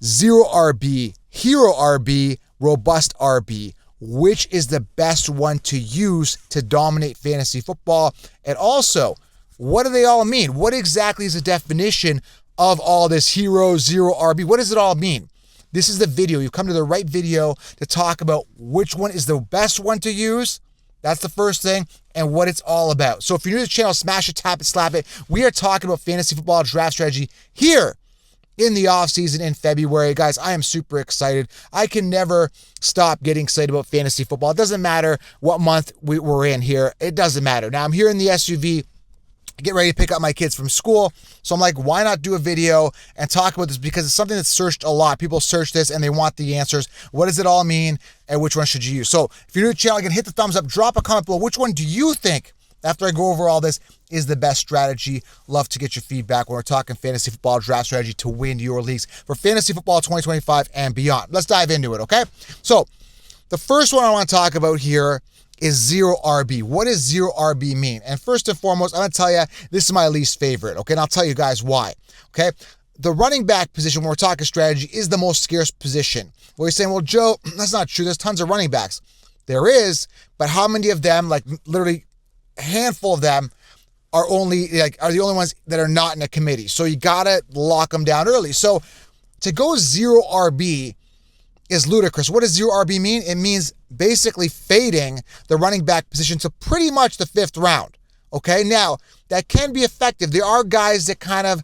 zero RB, hero RB, robust RB. Which is the best one to use to dominate fantasy football? And also, what do they all mean? What exactly is the definition of all this hero, zero RB? What does it all mean? This is the video. You've come to the right video to talk about which one is the best one to use. That's the first thing, and what it's all about. So if you're new to the channel, smash it, tap it, slap it. We are talking about fantasy football draft strategy here in the offseason in February. Guys, I am super excited. I can never stop getting excited about fantasy football. It doesn't matter what month we're in here. It doesn't matter. Now, I'm here in the SUV, get ready to pick up my kids from school. So I'm like, why not do a video and talk about this? Because it's something that's searched a lot. People search this and they want the answers. What does it all mean? And which one should you use? So if you're new to the channel, again, hit the thumbs up, drop a comment below. Which one do you think, after I go over all this, is the best strategy? Love to get your feedback when we're talking fantasy football draft strategy to win your leagues for fantasy football 2025 and beyond. Let's dive into it, okay? So the first one I want to talk about here is zero RB. What does zero RB mean? And first and foremost, I'm going to tell you, this is my least favorite, okay? And I'll tell you guys why, okay? The running back position, when we're talking strategy, is the most scarce position. Well, you're saying, well, Joe, that's not true. There's tons of running backs. There is, but how many of them, like literally a handful of them, are the only ones that are not in a committee? So you got to lock them down early. So to go zero RB is ludicrous. What does zero RB mean? It means basically fading the running back position to pretty much the 5th round. Okay, now that can be effective. There are guys that kind of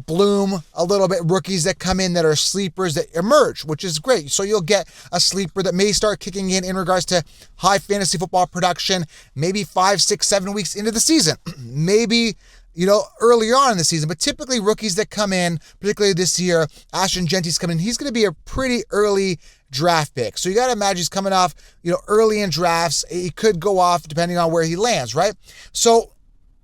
bloom a little bit, rookies that come in that are sleepers that emerge, which is great. So you'll get a sleeper that may start kicking in regards to high fantasy football production, maybe 5, 6, 7 weeks into the season, maybe earlier on in the season. But typically rookies that come in, particularly this year, Ashton Genty's coming in, he's going to be a pretty early draft pick. So you got to imagine he's coming off, early in drafts. He could go off depending on where he lands, right? So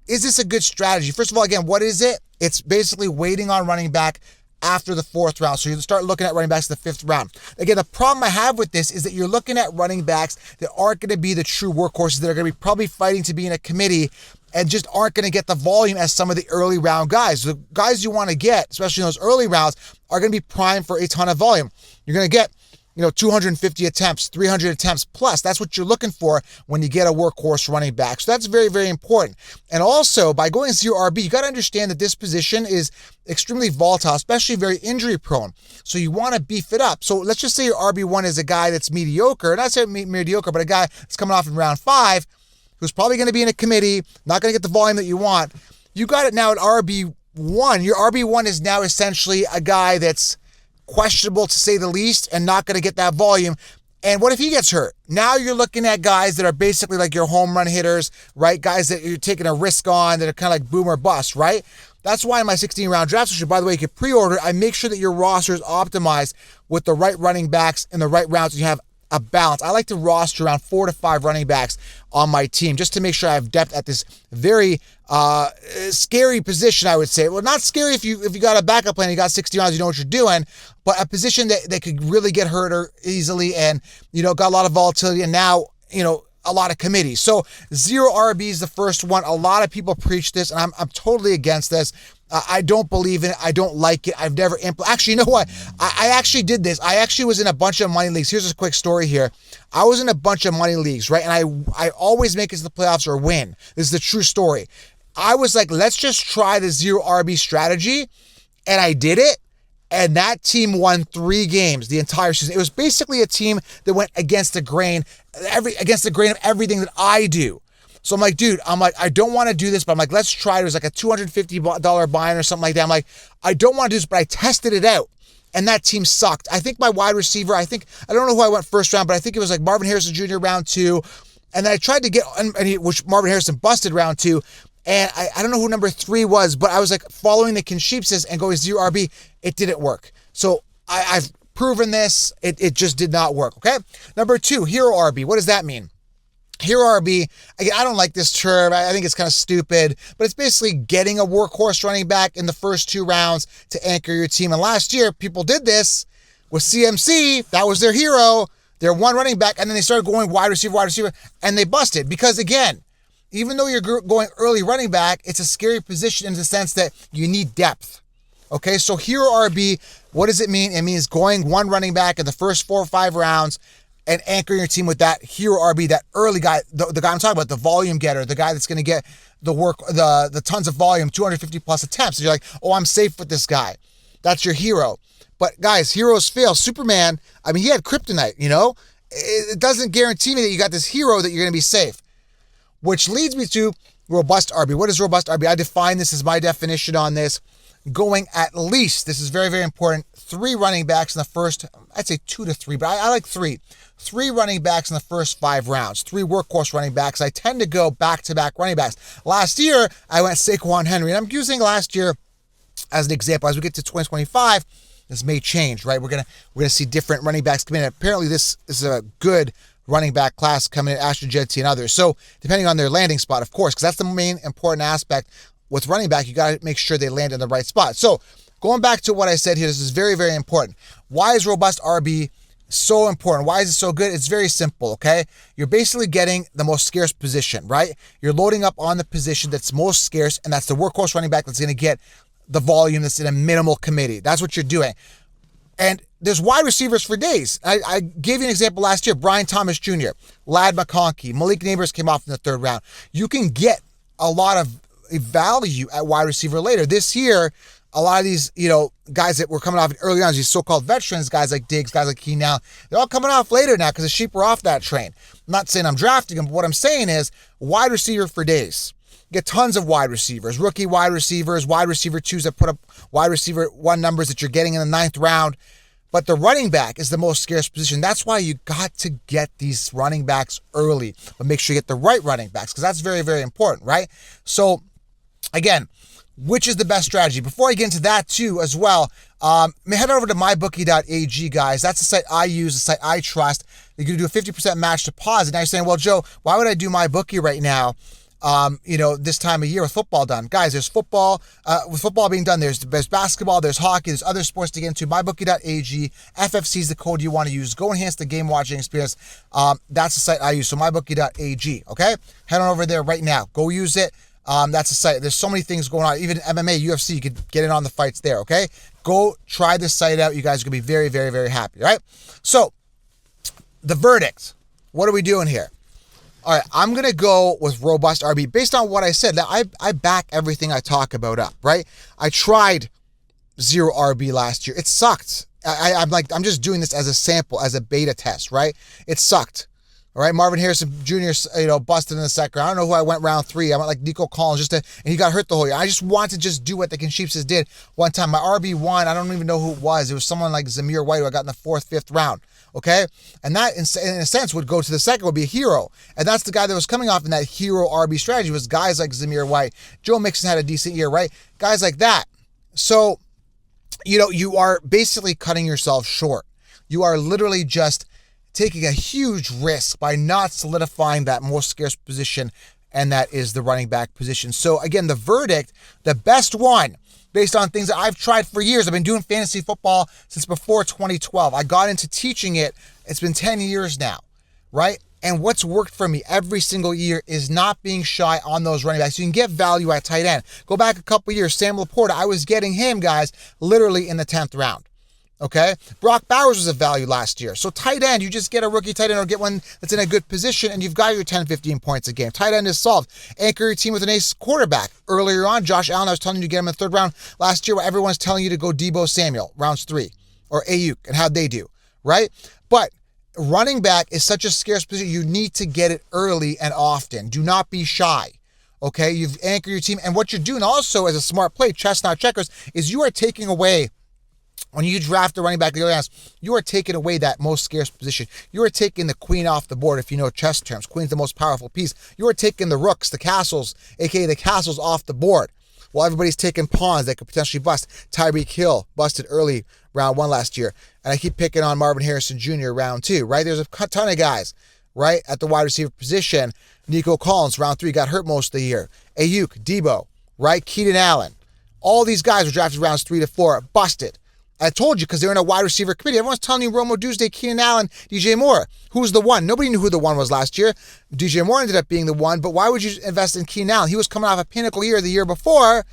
is this a good strategy? First of all, again, what is it? It's basically waiting on running back after the 4th round. So you start looking at running backs in the 5th round. Again, the problem I have with this is that you're looking at running backs that aren't going to be the true workhorses, that are going to be probably fighting to be in a committee and just aren't going to get the volume as some of the early round guys. The guys you want to get, especially in those early rounds, are going to be primed for a ton of volume. You're going to get 250 attempts, 300 attempts plus. That's what you're looking for when you get a workhorse running back. So that's very, very important. And also, by going zero RB, you got to understand that this position is extremely volatile, especially very injury prone. So you want to beef it up. So let's just say your RB1 is a guy that's mediocre, not say mediocre, but a guy that's coming off in round 5, who's probably going to be in a committee, not going to get the volume that you want. You got it now at RB1. Your RB1 is now essentially a guy that's questionable to say the least and not going to get that volume. And what if he gets hurt? Now you're looking at guys that are basically like your home run hitters, right? Guys that you're taking a risk on, that are kind of like boom or bust, right? That's why in my 16-round draft, which by the way, you can pre-order, I make sure that your roster is optimized with the right running backs in the right rounds. You have a balance. I like to roster around 4 to 5 running backs on my team just to make sure I have depth at this very scary position, I would say. Well, not scary if you got a backup plan, you got 60 rounds, you know what you're doing, but a position that could really get hurt easily and, got a lot of volatility and now, a lot of committees. So zero RB is the first one. A lot of people preach this and I'm totally against this. I don't believe in it. I don't like it. I've never actually, you know what? I actually did this. I actually was in a bunch of money leagues. Here's a quick story here. I was in a bunch of money leagues, right? And I always make it to the playoffs or win. This is the true story. I was like, let's just try the zero RB strategy. And I did it. And that team won 3 games the entire season. It was basically a team that went against the grain of everything that I do. So I'm like, dude, I don't want to do this, but I'm like, let's try it. It was like a $250 buy-in or something like that. I'm like, I don't want to do this, but I tested it out. And that team sucked. I think my wide receiver, I don't know who I went first round, but I think it was like Marvin Harrison Jr. round 2. And then I tried to get, which Marvin Harrison busted round 2. And I don't know who number 3 was, but I was like following the Conchipses and going zero RB. It didn't work. So I've proven this. It just did not work, okay? Number 2, hero RB. What does that mean? Hero RB, again, I don't like this term. I think it's kind of stupid, but it's basically getting a workhorse running back in the first 2 rounds to anchor your team. And last year, people did this with CMC. That was their hero, their one running back, and then they started going wide receiver, and they busted. Because again, even though you're going early running back, it's a scary position in the sense that you need depth. Okay, so hero RB, what does it mean? It means going one running back in the first 4 or 5 rounds and anchoring your team with that hero RB, that early guy, the guy I'm talking about, the volume getter, the guy that's going to get the work, the tons of volume, 250 plus attempts. And you're like, oh, I'm safe with this guy. That's your hero. But guys, heroes fail. Superman, I mean, he had kryptonite, you know? It doesn't guarantee me that you got this hero that you're going to be safe. Which leads me to robust RB. What is robust RB? I define this as my definition on this. Going at least, this is very, very important, 3 running backs in the first, I'd say 2 to 3, but I like 3. 3 running backs in the first 5 rounds, 3 workhorse running backs. I tend to go back-to-back running backs. Last year, I went Saquon Henry, and I'm using last year as an example. As we get to 2025, this may change, right? We're gonna see different running backs come in. Apparently, this is a good running back class coming in, Ashton Jeanty and others. So, depending on their landing spot, of course, because that's the main important aspect. With running back, you got to make sure they land in the right spot. So going back to what I said here, this is very, very important. Why is robust RB so important? Why is it so good? It's very simple, okay? You're basically getting the most scarce position, right? You're loading up on the position that's most scarce, and that's the workhorse running back that's going to get the volume that's in a minimal committee. That's what you're doing. And there's wide receivers for days. I gave you an example last year. Brian Thomas Jr., Lad McConkey, Malik Neighbors came off in the 3rd round. You can get a lot of value at wide receiver later. This year, a lot of these, guys that were coming off early on, these so-called veterans, guys like Diggs, guys like Keenan Allen, they're all coming off later now because the sheep are off that train. I'm not saying I'm drafting them, but what I'm saying is wide receiver for days. Get tons of wide receivers, rookie wide receivers, wide receiver 2s that put up wide receiver 1 numbers that you're getting in the 9th round. But the running back is the most scarce position. That's why you got to get these running backs early, but make sure you get the right running backs because that's very, very important, right? So, again, which is the best strategy? Before I get into that too as well, head over to mybookie.ag, guys. That's the site I use, the site I trust. You can do a 50% match deposit. Now you're saying, well, Joe, why would I do MyBookie right now? This time of year with football done. Guys, there's football, with football being done, there's basketball, there's hockey, there's other sports to get into. MyBookie.ag, FFC is the code you want to use. Go enhance the game watching experience. That's the site I use, so MyBookie.ag, okay? Head on over there right now. Go use it. That's the site. There's so many things going on. Even MMA, UFC, you could get in on the fights there, okay? Go try this site out. You guys are going to be very, very, very happy, right? So, the verdict. What are we doing here? All right, I'm going to go with robust RB based on what I said. Now, I back everything I talk about up, right? I tried 0 RB last year. It sucked. I'm just doing this as a sample, as a beta test, right? It sucked. All right, Marvin Harrison Jr., busted in the 2nd round. I don't know who I went round 3. I went like Nico Collins and he got hurt the whole year. I just wanted to just do what the Conchiefs did one time. My RB1, I don't even know who it was. It was someone like Zamir White who I got in the 4th, 5th round. Okay? And that, in a sense, would go to the 2nd, would be a hero. And that's the guy that was coming off in that hero RB strategy was guys like Zamir White. Joe Mixon had a decent year, right? Guys like that. So, you are basically cutting yourself short. You are literally just taking a huge risk by not solidifying that most scarce position, and that is the running back position. So again, the verdict, the best one, based on things that I've tried for years. I've been doing fantasy football since before 2012. I got into teaching it. It's been 10 years now, right? And what's worked for me every single year is not being shy on those running backs. You can get value at tight end. Go back a couple years, Sam Laporta, I was getting him, guys, literally in the 10th round. Okay? Brock Bowers was a value last year. So tight end, you just get a rookie tight end or get one that's in a good position and you've got your 10, 15 points a game. Tight end is solved. Anchor your team with an ace quarterback. Earlier on, Josh Allen, I was telling you to get him in the 3rd round last year where everyone's telling you to go Deebo Samuel, rounds 3, or Ayuk, and how'd they do, right? But running back is such a scarce position. You need to get it early and often. Do not be shy. Okay? You've anchored your team. And what you're doing also as a smart play, chestnut checkers, is you are taking away, when you draft a running back, you are taking away that most scarce position. You are taking the queen off the board, if you know chess terms. Queen's the most powerful piece. You are taking the rooks, the castles, aka the castles off the board. While everybody's taking pawns that could potentially bust. Tyreek Hill busted early round 1 last year. And I keep picking on Marvin Harrison Jr. round 2, right? There's a ton of guys, right, at the wide receiver position. Nico Collins, round 3, got hurt most of the year. Ayuk, Deebo, right? Keenan Allen. All these guys were drafted rounds 3 to 4, busted. I told you because they're in a wide receiver committee. Everyone's telling you Romo Doomsday, Keenan Allen, DJ Moore. Who's the one? Nobody knew who the one was last year. DJ Moore ended up being the one, but why would you invest in Keenan Allen? He was coming off a pinnacle year the year before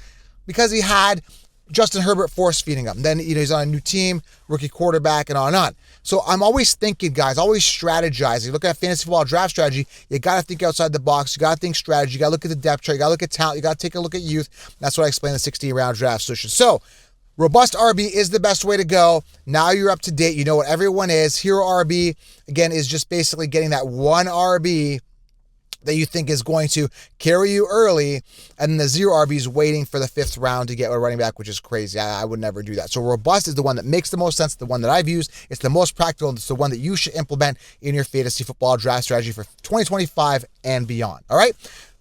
because he had Justin Herbert force feeding him. Then he's on a new team, rookie quarterback, and on and on. So I'm always thinking, guys, always strategizing. Look at fantasy football draft strategy. You got to think outside the box. You got to think strategy. You got to look at the depth chart. You got to look at talent. You got to take a look at youth. That's what I explain the 16-round draft solution. So robust RB is the best way to go. Now you're up to date. You know what everyone is. Hero RB, again, is just basically getting that one RB that you think is going to carry you early, and the zero RB is waiting for the 5th round to get a running back, which is crazy. I would never do that. So robust is the one that makes the most sense, the one that I've used. It's the most practical, and it's the one that you should implement in your fantasy football draft strategy for 2025 and beyond. All right?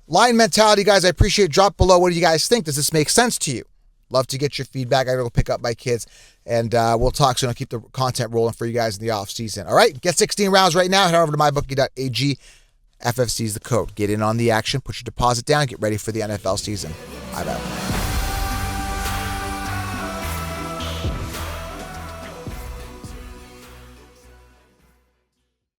Line mentality, guys, I appreciate. Drop below. What do you guys think? Does this make sense to you? Love to get your feedback. I gotta go pick up my kids, and we'll talk soon. I'll keep the content rolling for you guys in the off season. All right? Get 16 rounds right now. Head over to mybookie.ag. FFC is the code. Get in on the action, put your deposit down, get ready for the NFL season. Bye-bye.